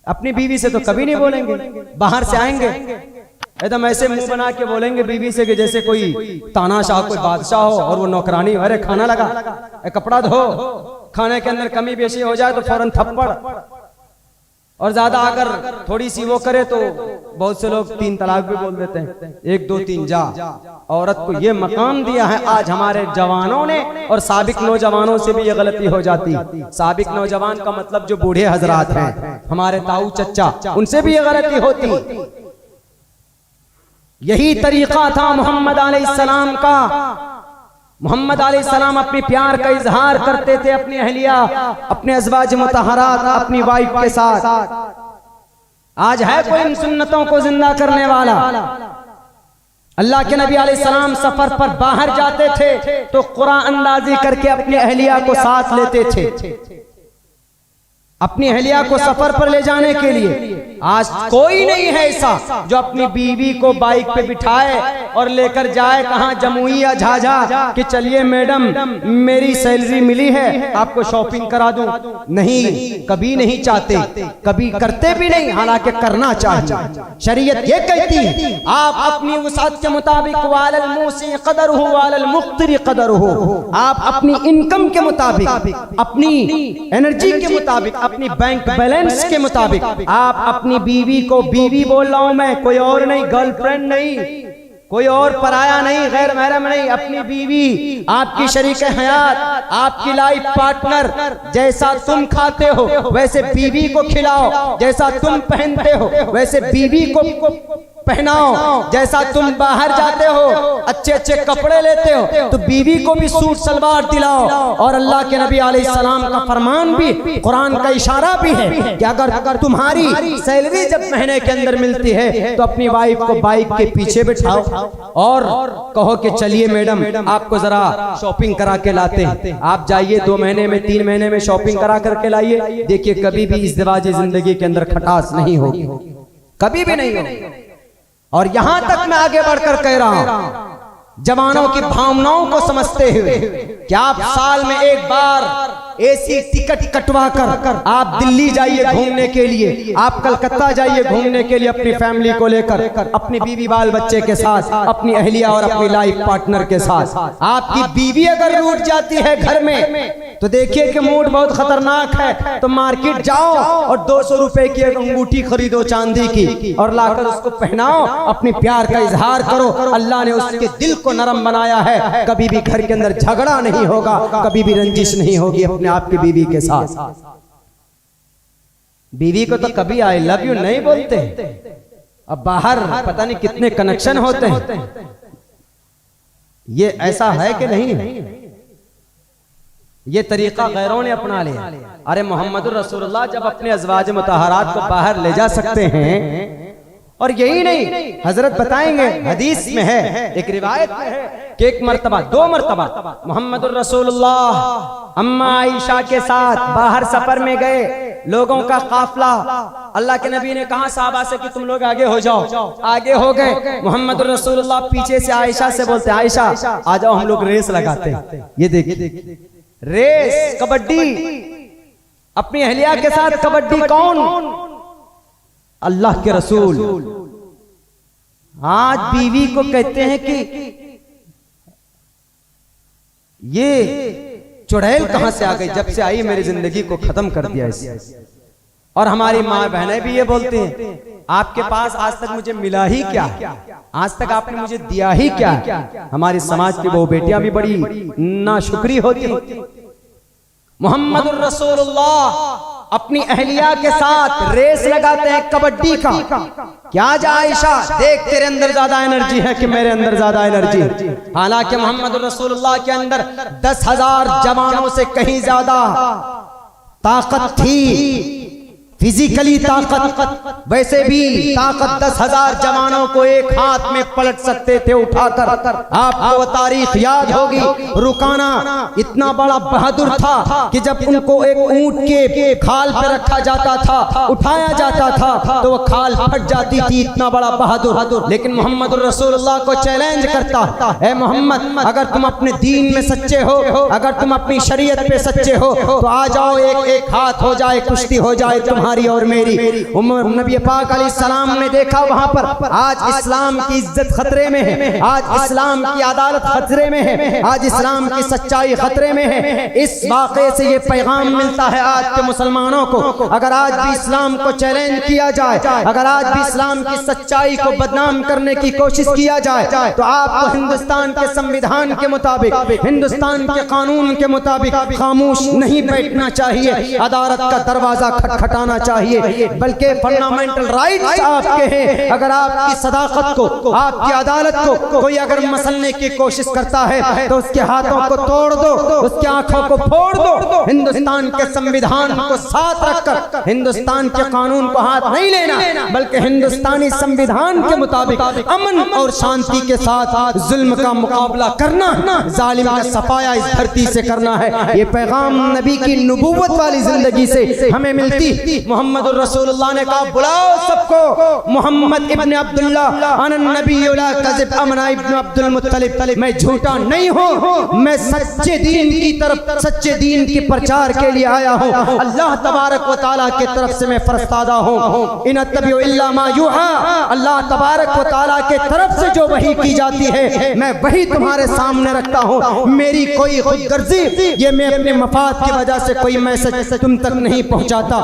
अपनी बीवी से तो कभी नहीं बोलेंगे, बाहर से आएंगे एकदम ऐसे मुंह बना के बोलेंगे बीवी से कि जैसे कोई तानाशाह, कोई बादशाह हो और वो नौकरानी। अरे खाना लगा, कपड़ा धो, खाने के अंदर कमी बेशी हो जाए तो फौरन थप्पड़, और ज्यादा अगर थोड़ी सी वो करे तो बहुत से लोग 3 तलाक भी बोल देते हैं, 1 2 3 जा। औरत को ये मकाम दिया है आज हमारे जवानों ने, और साबिक नौजवानों से भी ये गलती हो जाती। साबिक नौजवान का मतलब जो बूढ़े हजरात हैं, हमारे ताऊ चच्चा, उनसे भी ये गलती होती। यही तरीका था मोहम्मद अलैहिस्सलाम का। मोहम्मद अलैहिस्सलाम अपने प्यार का इजहार करते थे अपनी अहलिया, अपने अज़वाज मुतहरात, अपनी वाइफ के साथ। आज है कोई इन सुन्नतों को जिंदा करने वाला? अल्लाह के नबी अलैहिस्सलाम सफर पर बाहर जाते थे तो कुरान अंदाजी करके अपनी अहलिया को साथ लेते थे, अपनी अहलिया को सफर पर ले जाने के लिए। आज कोई नहीं है ऐसा जो अपनी बीवी को बाइक पे बिठाए और लेकर जाए कहां, जमुई या झाझा, कि चलिए मैडम मेरी सैलरी मिली है आपको शॉपिंग करा दूं। नहीं, कभी नहीं चाहते, कभी करते भी नहीं, हालांकि करना चाहिए। शरीयत ये कहती आप अपनी वसात के मुताबिक वालल मूसी क़दरुहु वालल मुक़्तिरी क़दरुहु, आप अपनी इनकम के मुताबिक, अपनी एनर्जी के मुताबिक, अपनी बैंक बैलेंस के मुताबिक आप अपनी बीवी को, बीवी बोल रहा हूं मैं, कोई और नहीं, गर्लफ्रेंड नहीं, कोई और पराया नहीं, गैर महरम नहीं, अपनी बीवी आपकी शरीक हयात, आपकी लाइफ पार्टनर। जैसा तुम खाते हो वैसे बीवी को खिलाओ, जैसा तुम पहनते हो वैसे बीवी को पहनाओ, जैसा तुम बाहर जाते हो अच्छे अच्छे कपड़े लेते हो तो बीवी को भी सूट सलवार दिलाओ। और अल्लाह के नबी अलैहिस्सलाम का फरमान भी, कुरान का इशारा भी है कि अगर तुम्हारी सैलरी जब महीने के अंदर मिलती है तो अपनी वाइफ को बाइक के पीछे बिठाओ और कहो कि चलिए मैडम आपको जरा शॉपिंग करा के लाते हैं। आप जाइए 2 महीने में, 3 महीने में शॉपिंग करा करके लाइए। देखिए कभी भी इज़्दिवाजी जिंदगी के अंदर खटास नहीं होगी, कभी भी नहीं होगी। और यहां तक मैं आगे बढ़कर कह रहा हूं, जवानों की भावनाओं को समझते हुए कि आप साल में एक बार एसी टिकट कटवा कर आप दिल्ली जाइए घूमने के लिए, आप कलकत्ता जाइए घूमने के लिए अपनी फैमिली को लेकर, अपनी बीवी बाल बच्चे के साथ, अपनी अहलिया और अपनी लाइफ पार्टनर के साथ। आपकी बीवी अगर रूठ जाती है घर में तो देखिए कि मूड बहुत खतरनाक है, तो मार्केट जाओ और 200 रुपए की एक अंगूठी खरीदो चांदी की और लाकर उसको पहनाओ, अपनी प्यार का इजहार करो। अल्लाह ने उसके दिल को नरम बनाया है, कभी भी घर के अंदर झगड़ा नहीं होगा, कभी भी रंजिश नहीं होगी अपने आपकी बीवी के साथ। बीवी को तो कभी आई लव यू नहीं बोलते, अब बाहर पता नहीं कितने कनेक्शन होते हैं। ये ऐसा है कि नहीं है? ये तरीका गैरों ने अपना लिया। अरे मोहम्मदुर रसूलुल्लाह जब अपने अज़वाज मुतहरात को बाहर ले जा सकते हैं, और यही नहीं हजरत बताएंगे, हदीस में है, एक रिवायत में है कि 1 मरतबा 2 मरतबा मोहम्मदुर रसूलुल्लाह अम्मा आयशा के साथ बाहर सफर में गए, लोगों का काफला। अल्लाह के नबी ने कहा साहबा से कि तुम लोग आगे हो जाओ, आगे हो गए। मोहम्मदुर रसूलुल्लाह पीछे से आयशा से बोलते, आयशा आ जाओ हम लोग रेस लगाते हैं। ये देखिए रेस, कबड्डी, अपनी अहलिया के साथ कबड्डी। कौन? अल्लाह के रसूल। आज बीवी को कहते हैं कि ये चुड़ैल कहां से आ गई, जब से आई मेरी जिंदगी को खत्म कर दिया इसने। और हमारी माँ बहनें भी ये बोलती हैं, आपके पास आज तक मुझे मिला ही क्या, आज तक आपने मुझे दिया ही क्या। हमारी समाज की वो बेटियां भी बड़ी नाशुक्री होती। मोहम्मदुर रसूलुल्लाह अपनी अहलिया के साथ रेस लगाते हैं कबड्डी का। क्या जा आयशा, देख तेरे अंदर ज्यादा एनर्जी है कि मेरे अंदर ज्यादा एनर्जी है। हालांकि मोहम्मद रसूलुल्लाह के अंदर 10,000 जवानों से कहीं ज्यादा ताकत थी, फिजिकली ताकत, वैसे भी ताकत 10,000 जवानों को एक हाथ में पलट सकते थे उठाकर। आपको वो तारीख याद होगी, रुकाना इतना बड़ा बहादुर था कि जब उनको एक ऊंट के खाल पे रखा जाता था, उठाया जाता था तो वो खाल फट जाती थी, इतना बड़ा बहादुर। लेकिन मोहम्मद रसूलुल्लाह को चैलेंज करता, ऐ मोहम्मद अगर तुम अपने दीन में सच्चे हो, अगर तुम अपनी शरीयत पे सच्चे हो तो आ जाओ, एक एक हाथ हो जाए, कुश्ती हो जाए तुम्हारी तुम्हारी और मेरी। नबी पाक अलैहिस्सलाम ने देखा वहां पर आज इस्लाम की इज्जत खतरे में है, आज इस्लाम की अदालत खतरे में है, आज इस्लाम की सच्चाई खतरे में है। इस वाक़े से ये पैगाम मिलता है आज के मुसलमानों को, अगर आज भी इस्लाम को चैलेंज किया जाए, अगर आज भी इस्लाम की सच्चाई को बदनाम करने की कोशिश किया जाए, तो आपको हिंदुस्तान के संविधान के मुताबिक, हिंदुस्तान के कानून के मुताबिक खामोश नहीं बैठना चाहिए, अदालत का दरवाजा खटखटाना चाहिए, बल्कि फंडामेंटल राइट्स आपके हैं। अगर आपकी सदाकत को, आपकी अदालत को कोई अगर मसलने की कोशिश करता है तो उसके हाथों को तोड़ दो, उसकी आंखों को फोड़ दो। हिंदुस्तान के संविधान को साथ रखकर हिंदुस्तान के कानून को हाथ नहीं लेना, बल्कि हिंदुस्तानी संविधान के मुताबिक अमन और शांति के साथ जुल्म का मुकाबला करना, जालिम का सफाया इस धरती से करना है। ये पैगाम नबी की नबूवत वाली जिंदगी से हमें मिलती। मोहम्मद रसूलुल्लाह ने कहा बुलाओ सबको, मोहम्मद इब्न अब्दुल्ला अनन नबी ला कज़िब अमना इब्न अब्दुल मुत्तलिब, मैं झूठा नहीं हूँ, मैं सच्चे दीन की तरफ, सच्चे दीन की प्रचार के लिए आया हूँ, अल्लाह तबारक व तआला की तरफ से मैं फरस्तादा हूँ। इन अत्तबिउ इल्ला मा युहा, अल्लाह तबारक व तआला के तरफ से जो वही की जाती है मैं वही तुम्हारे सामने रखता हूँ। मेरी कोई खुद गर्जी, ये मैं अपने मफाद की वजह से कोई मैसेज तुम तक नहीं पहुँचाता।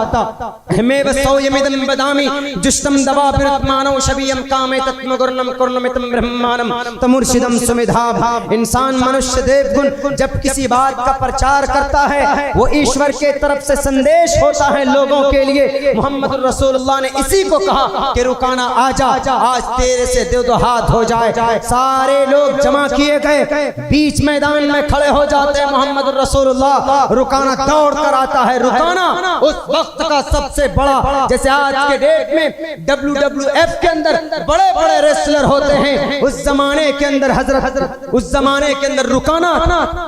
मैं बसौ यमिदम बदामी जुष्टम दवा बिरतमानो शबियम कामे तत्मगुरनम कुर्नमितम ब्रह्मानम तमुर्शिदम सुमिधाभ। इंसान मनुष्य देवगुण जब किसी बात का प्रचार करता है वो ईश्वर के तरफ से संदेश होता है लोगों के लिए। मोहम्मद रसूलुल्लाह ने इसी को कहा कि रुकाना आजा, आज तेरे से दो हाथ हो जाए। सारे लोग जमा किए गए, बीच मैदान में खड़े हो जाते हैं। मोहम्मद रसूलुल्लाह रुकाना दौड़ कर आता है। रुकाना उस वक्त का सबसे बड़ा, जैसे आज के डेट में WWF के अंदर बड़े बड़े रेसलर होते हैं, उस जमाने के अंदर हजरत, उस जमाने के अंदर रुकाना,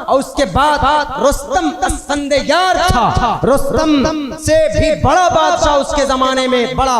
और उसके बाद रुस्तम फंदेयार था। रुस्तम से भी बड़ा बादशाह उसके जमाने में, बड़ा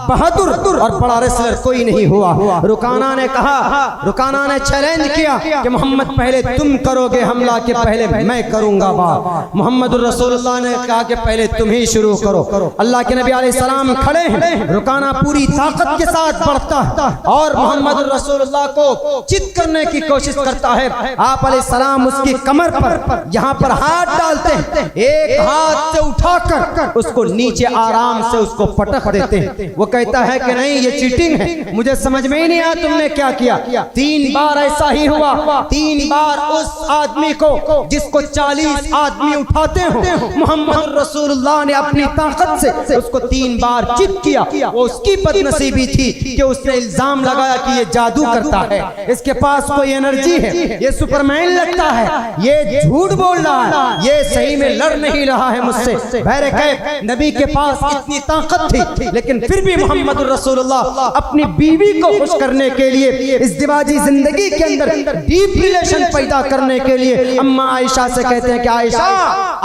बहादुर और बड़ा रेसलर कोई नहीं हुआ। रुकाना ने कहा, रुकाना ने चैलेंज किया कि मोहम्मद पहले तुम करोगे हमला के पहले मैं करूंगा बात। मोहम्मद रसूलुल्लाह ने कहा कि पहले तुम ही शुरू करो। अल्लाह के नबी अलैहिस्सलाम खड़े हैं, रुकाना पूरी ताकत के साथ बढ़ता है और मोहम्मद रसूलुल्लाह को चित करने की कोशिश करता है। आप अलैहिस्सलाम उसकी कमर पर यहाँ पर हाथ डालते हैं, एक हाथ से उठाकर उसको नीचे आराम से उसको पटक देते हैं। वो कहता है कि नहीं ये चीटिंग है, मुझे समझ में ही नहीं आया तुमने क्या किया। 3 बार ऐसा ही हुआ, 3 बार उस आदमी को जिसको 40 आदमी उठाते हो, मोहम्मद रसूलुल्लाह ने अपनी ताकत से उसको 3 बार चित किया। वो उसकी बदनसीबी थी कि उसने इल्जाम लगाया कि ये जादू करता है, इसके पास कोई एनर्जी है, ये सुपरमैन लगता है, ये झूठ बोल रहा है, ये सही में लड़ नहीं रहा है मुझसे। बहरकैफ नबी के पास इतनी ताकत थी, लेकिन फिर भी मोहम्मद रसूलुल्लाह अपनी बीवी को खुश करने के लिए, इस दिवाजी जिंदगी के अंदर डीप रिलेशन पैदा करने के लिए अम्मा आयशा से कहते हैं कि आयशा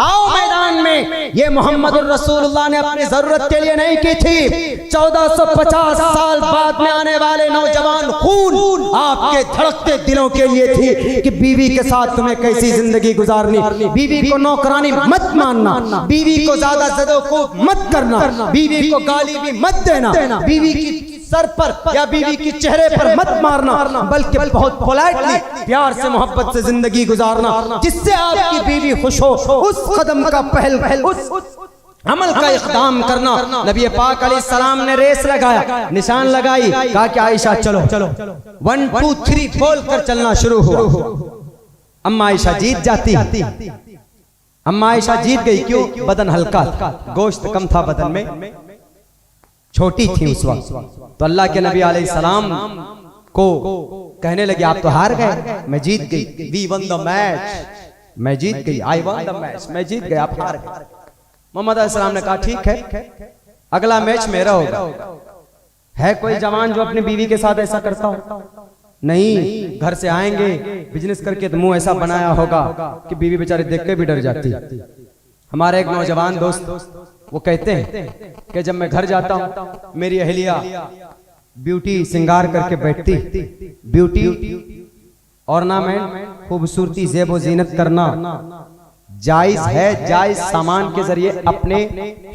आओ मैदान में। ये मोहम्मद रसूलुल्लाह ने अपनी जरूरत के लिए नहीं की थी, 1450 साल बाद में आने वाले नौजवान खून आपके धड़कते दिलों के लिए थी कि बीवी के साथ तुम्हें कैसी जिंदगी गुजारनी, बीवी को नौकरानी मत मानना, बीवी को ज्यादा ज़दो मत करना, बीवी को गाली भी मत देना, बीवी की सर पर या बीवी की चेहरे पर मत मारना, बल्कि बहुत पोलाइटली प्यार से मोहब्बत से जिंदगी गुजारना, जिससे आपकी बीवी खुश हो। उस कदम का पहल उस अमल का इक़दाम करना। नबी पाक अलैहिस्सलाम ने रेस लगाया, निशान लगाई, कहा कि आयशा चलो 1 2 3 बोल कर चलना शुरू हुआ। अम्मा आयशा जीत जाती, अम्मा आयशा जीत गई। क्यों? बदन हल्का था, गोश्त कम था बदन में, छोटी थी उस वक्त। तो अल्लाह के नबी अलैहिस्सलाम को कहने लगे आप तो हार गए, मैं जीत गई। वी वन द मैच, मैं जीत गई। आई वन द मैच, मैं जीत गया, आप हार गए। मोहम्मद अलैहिस्सलाम ने कहा ठीक है, अगला मैच मेरा होगा। है कोई जवान जो अपनी बीवी के साथ ऐसा करता हो? नहीं, घर से आएंगे बिजनेस करके तो मुंह ऐसा बनाया होगा कि बीवी बेचारी देख के भी डर जाती। हमारे एक नौजवान दोस्त वो कहते हैं कि जब मैं घर जाता हूँ मेरी अहलिया ब्यूटी सिंगार करके बैठती, ब्यूटी ऑर्नामेंट खूबसूरती ज़ेब व ज़ीनत करना जायज है, जायज सामान के जरिए अपने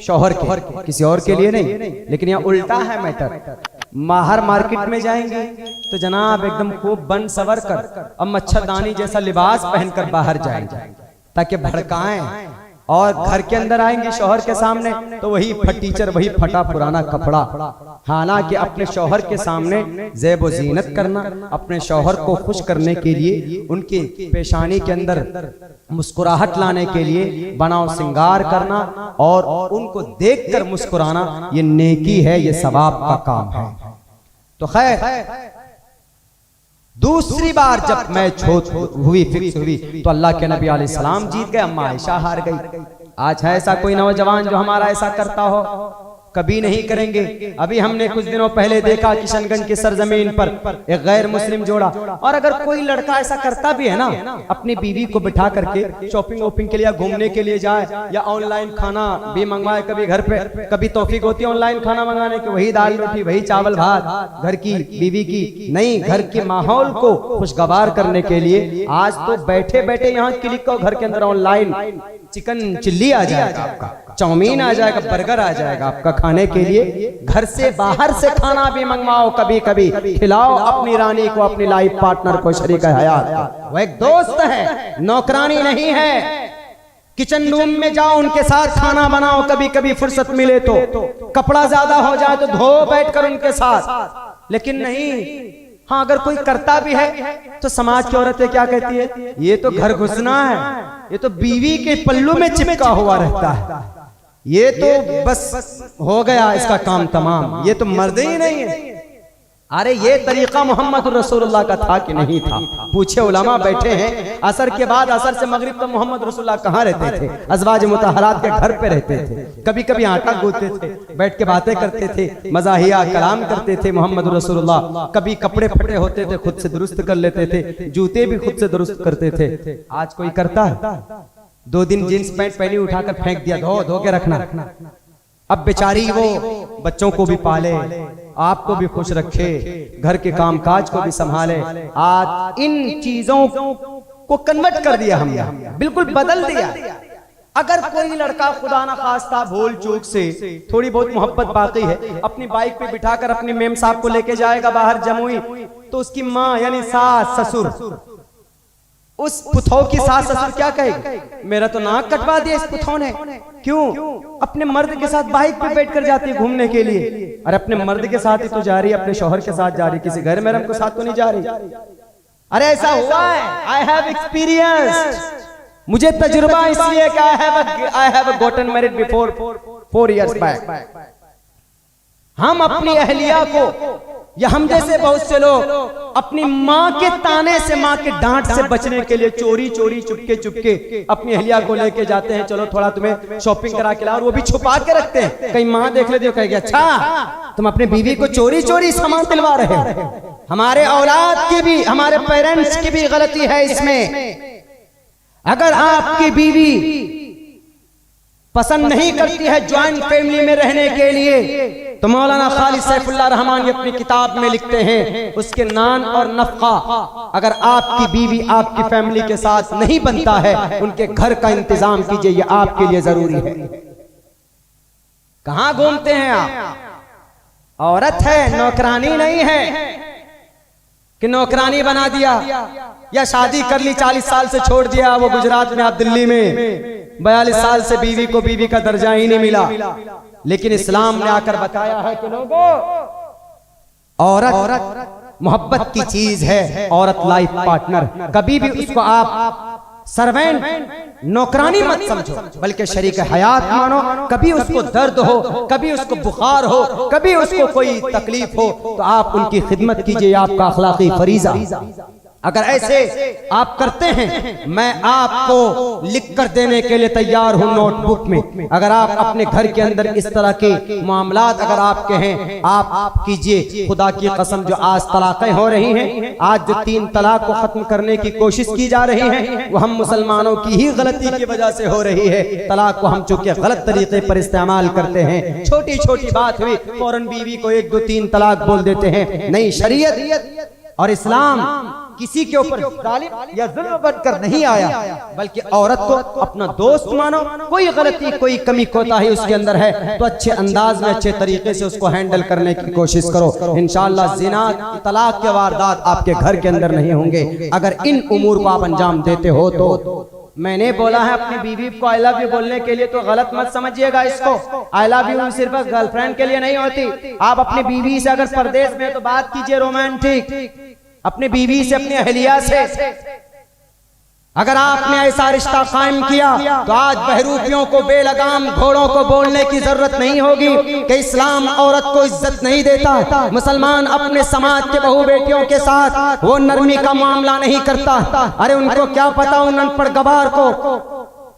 शौहर के, किसी और के लिए नहीं। लेकिन यहाँ उल्टा है मैटर। बाहर मार्केट में जाएंगे तो जनाब एकदम खूब बन सवर कर और मच्छरदानी जैसा लिबास पहनकर बाहर जाएंगे ताकि भड़काएं, और घर के अंदर आएंगे शौहर के सामने तो वही फटीचर, वही फटा पुराना कपड़ा। हालांकि अपने शौहर के सामने ज़ेब व ज़ीनत करना, अपने शौहर को खुश करने के लिए उनके पेशानी के अंदर मुस्कुराहट लाने के लिए बनाव सिंगार करना और उनको देखकर मुस्कुराना, ये नेकी है, ये सवाब का काम है। तो खैर दूसरी बार जब मैच हुई, फिक्स हुई, तो अल्लाह के नबी अलैहिस्सलाम जीत गए, अम्मा आयशा हार गई। आज है ऐसा कोई नौजवान जो हमारा ऐसा करता हो? कभी नहीं करेंगे। अभी हमने कुछ दिनों पहले देखा किशनगंज की सरजमीन पर एक गैर मुस्लिम जोड़ा, और अगर कोई लड़का ऐसा करता भी है ना, अपनी बीवी को बिठा करके शॉपिंग वॉपिंग के लिए, घूमने के लिए जाए या ऑनलाइन खाना भी मंगवाए, कभी घर पे, कभी तौफीक होती है ऑनलाइन खाना मंगाने की, वही दाल रोटी, वही चावल भात घर की बीवी की, नहीं, घर के माहौल को खुशगवार करने के लिए आज तो बैठे बैठे यहाँ क्लिक करो, घर के अंदर ऑनलाइन चिकन चिल्ली आ जाएगा आपका, चाउमीन आ जाएगा, बर्गर आ जाएगा आपका खाने के लिए। घर से बाहर से खाना भी मंगवाओ, कभी कभी खिलाओ अपनी रानी को, अपनी लाइफ पार्टनर को, शरीक हयात। वो एक दोस्त है, नौकरानी नहीं है। किचन रूम में जाओ, उनके साथ खाना बनाओ, कभी कभी फुर्सत मिले तो, कपड़ा ज्यादा हो जाए तो धो बैठकर उनके साथ। लेकिन नहीं, हाँ अगर कोई करता भी है तो समाज की औरतें क्या कहती है, ये तो घर घुसना है, ये तो बीवी के पल्लू में चिपका हुआ रहता है, ये तो बस हो गया इसका काम तमाम, ये तो मर्द ही नहीं है। अरे ये तरीका मोहम्मद रसूलुल्लाह का था कि नहीं था? पूछे, उलमा बैठे हैं। असर के बाद, असर से मगरिब तो मोहम्मद रसूलुल्लाह कहाँ रहते थे? अज़वाज मुतहरात के घर पे रहते थे। कभी कभी आटा गूंथते थे, बैठ के बातें करते थे, मज़ाहिया कलाम करते थे मोहम्मद रसूलुल्लाह। कभी कपड़े फटे होते थे खुद से दुरुस्त कर लेते थे, जूते भी खुद से दुरुस्त करते थे। आज कोई करता है? 2 दिन जींस पैंट पहनी, उठाकर फेंक दिया, धो के रखना। अब बेचारी वो बच्चों को भी पाले, आपको भी खुश रखे, घर के कामकाज को भी संभाले। आज इन चीजों को कन्वर्ट कर दिया हमने, बिल्कुल बदल दिया। अगर कोई लड़का खुदा ना खास्ता भूल चूक से, थोड़ी बहुत मोहब्बत बाकी है, अपनी बाइक पे बिठाकर अपनी मेम साहब को लेके जाएगा बाहर जमुई, तो उसकी माँ यानी सास ससुर, उस पुथौ की सास ससुर क्या कहेगी? मेरा तो नाक कटवा दिया इस पुथौ ने। क्यों? अपने मर्द के साथ बाइक पे बैठकर जाती है घूमने के लिए। अरे अपने मर्द के साथ ही तो जा रही है, अपने शौहर के साथ जा रही, किसी घर में के साथ तो नहीं जा रही। अरे ऐसा हुआ है, आई हैव एक्सपीरियंस, मुझे तजुर्बा इसलिए कि I have gotten married before 4 years back. हम अपनी अहलिया को, या हम जैसे बहुत से लोग अपनी माँ के ताने से, माँ के डांट से बचने के लिए चोरी चोरी चुपके चुपके अपनी अहलिया को लेके जाते हैं, चलो थोड़ा तुम्हें शॉपिंग करा के लाओ, और वो भी छुपा के रखते हैं। कहीं माँ देख लेती हो, कहेगी अच्छा तुम अपनी बीवी को चोरी चोरी सामान दिलवा रहे हो। हमारे औलाद की भी, हमारे पेरेंट्स की भी गलती है इसमें। अगर आपकी बीवी पसंद नहीं करती है ज्वाइंट फैमिली में रहने के लिए, तो मौलाना खालिद सैफुल्लाह रहमान अपनी किताब में लिखते हैं, उसके नान और नफका अगर आपकी बीवी आपकी फैमिली के साथ नहीं बनता है, उनके घर का इंतजाम कीजिए, ये आपके लिए जरूरी है। कहां घूमते हैं आप? औरत है, नौकरानी नहीं है कि नौकरानी बना दिया, या शादी कर ली 40 साल से छोड़ दिया, वो गुजरात में, आप दिल्ली में 42 साल से बीवी को बीवी का दर्जा ही नहीं मिला। लेकिन इस्लाम ने आकर बताया है कि लोगों, औरत मोहब्बत की चीज है, औरत लाइफ पार्टनर। कभी भी उसको आप सर्वेंट, नौकरानी मत समझो, बल्कि शरीक हयात मानो। कभी उसको दर्द हो, कभी उसको बुखार हो, कभी उसको कोई तकलीफ हो, तो आप उनकी खिदमत कीजिए, आपका अखलाकी फरीजा। अगर ऐसे आप करते हैं, मैं आपको लिख कर देने के लिए तैयार हूं नोटबुक में। अगर आप अपने घर के अंदर इस तरह के मामलात अगर आपके हैं, आप कीजिए। खुदा की कसम, जो आज तलाक़ें हो रही हैं, आज जो 3 तलाक को खत्म करने की कोशिश की जा रही है, वो हम मुसलमानों की ही गलती की वजह से हो रही है। तलाक को हम चूंकि गलत तरीके पर इस्तेमाल करते हैं, छोटी छोटी बात हुई फौरन बीवी को 1 2 3 तलाक बोल देते हैं। नहीं, शरीयत और इस्लाम किसी के ऊपर जालिम या जुल्म बनकर नहीं आया, बल्कि औरत को अपना दोस्त मानो। कोई गलती कोई कमी कोताही उसके अंदर है तो अच्छे अंदाज में अच्छे तरीके से उसको हैंडल करने की कोशिश करो। इंशाअल्लाह जिना तलाक के वारदात आपके घर के अंदर नहीं होंगे अगर इन उमूर को आप अंजाम देते हो तो। मैंने बोला है अपनी बीवी को आई लव यू बोलने के लिए, तो गलत मत समझिएगा इसको। आई लव यू सिर्फ गर्लफ्रेंड के लिए नहीं होती। आप अपनी बीवी से अगर परदेश में तो बात कीजिए रोमांटिक, अपनी बीवी से अपनी अहलिया से। अगर आपने ऐसा रिश्ता कायम किया तो आज बहरूपियों को बेलगाम घोड़ों को बोलने की जरूरत नहीं होगी कि इस्लाम औरत को इज्जत नहीं देता। मुसलमान अपने समाज के बहू बेटियों के साथ वो नरमी का मामला नहीं करता। अरे उनको क्या पता उन अनपढ़ गवार को,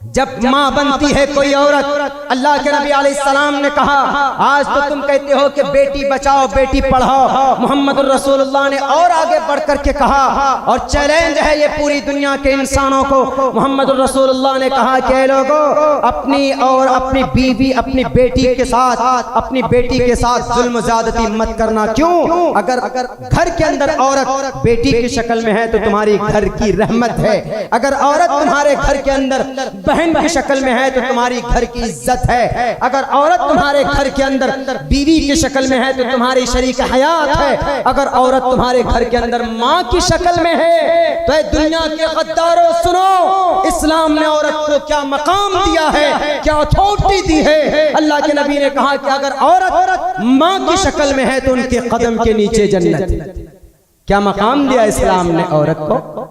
जब माँ बनती है कोई औरत, अल्लाह के नबी अलैहिस्सलाम ने कहा आज तो तुम कहते हो कि बेटी बचाओ बेटी पढ़ाओ, मोहम्मद रसूलुल्लाह ने और आगे बढ़ करके कहा, और चैलेंज है ये पूरी दुनिया के इंसानों को। मोहम्मद रसूलुल्लाह ने कहा कि लोगों अपनी और अपनी बीवी अपनी बेटी के साथ जुल्म ज्यादती मत करना। क्यों? अगर घर के अंदर औरत बेटी की शक्ल में है तो तुम्हारी घर की रहमत है। अगर औरत तुम्हारे घर के अंदर बहन की शक्ल में है तो तुम्हारी घर की इज्जत है। अगर औरत तुम्हारे घर के अंदर बीवी की शक्ल में है तो तुम्हारी शरीक हयात है। अगर औरत तुम्हारे घर के अंदर माँ की शक्ल में है तो दुनिया के गद्दारों सुनो, इस्लाम ने औरत को क्या मकाम दिया है, क्या अथॉरिटी दी है। अल्लाह के नबी ने कहा कि अगर औरत माँ की शक्ल में है तो उनके कदम के नीचे जन्नत। क्या मकाम दिया इस्लाम ने औरत को।